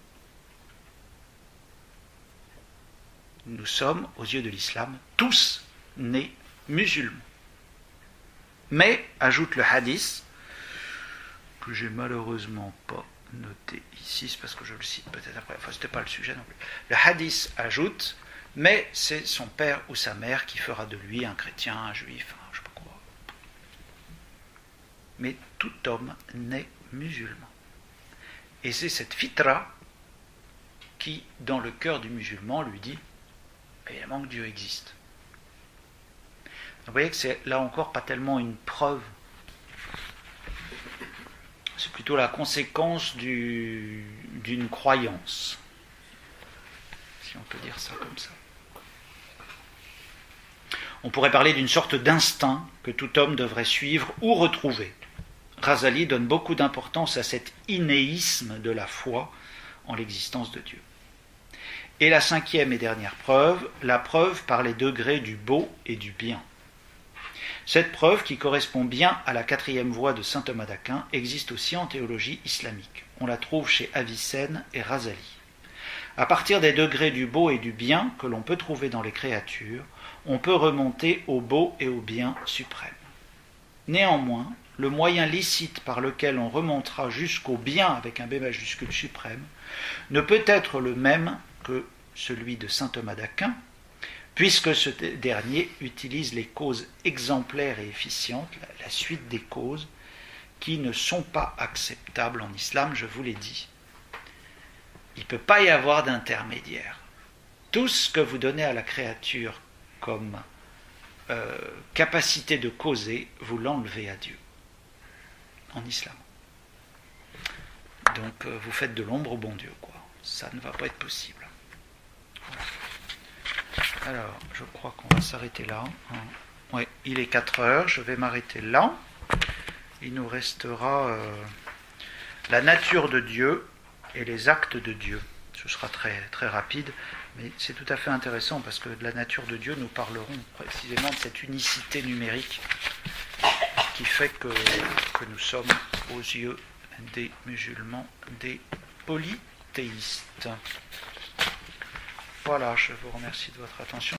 A: Nous sommes, aux yeux de l'islam, tous nés musulmans. Mais, ajoute le hadith, que j'ai malheureusement pas noté ici, c'est parce que je le cite peut-être après, enfin c'était pas le sujet non plus. Le hadith ajoute, mais c'est son père ou sa mère qui fera de lui un chrétien, un juif, je sais pas quoi. Mais tout homme naît musulman. Et c'est cette fitra qui, dans le cœur du musulman, lui dit évidemment que Dieu existe. Donc, vous voyez que c'est là encore pas tellement une preuve, c'est plutôt la conséquence d'une croyance, si on peut dire ça comme ça. On pourrait parler d'une sorte d'instinct que tout homme devrait suivre ou retrouver. Razali donne beaucoup d'importance à cet innéisme de la foi en l'existence de Dieu. Et la cinquième et dernière preuve, la preuve par les degrés du beau et du bien. Cette preuve, qui correspond bien à la quatrième voie de saint Thomas d'Aquin, existe aussi en théologie islamique. On la trouve chez Avicenne et Razali. À partir des degrés du beau et du bien que l'on peut trouver dans les créatures, on peut remonter au beau et au bien suprême. Néanmoins, le moyen licite par lequel on remontera jusqu'au bien avec un B majuscule suprême ne peut être le même que celui de saint Thomas d'Aquin, puisque ce dernier utilise les causes exemplaires et efficientes, la suite des causes, qui ne sont pas acceptables en islam, je vous l'ai dit. Il ne peut pas y avoir d'intermédiaire. Tout ce que vous donnez à la créature comme capacité de causer, vous l'enlevez à Dieu, en islam. Donc vous faites de l'ombre au bon Dieu, quoi. Ça ne va pas être possible. Voilà. Alors, je crois qu'on va s'arrêter là. Oui, il est 4 heures, je vais m'arrêter là. Il nous restera la nature de Dieu et les actes de Dieu. Ce sera très, très rapide, mais c'est tout à fait intéressant parce que de la nature de Dieu, nous parlerons précisément de cette unicité numérique qui fait que nous sommes, aux yeux des musulmans, des polythéistes. Voilà, je vous remercie de votre attention.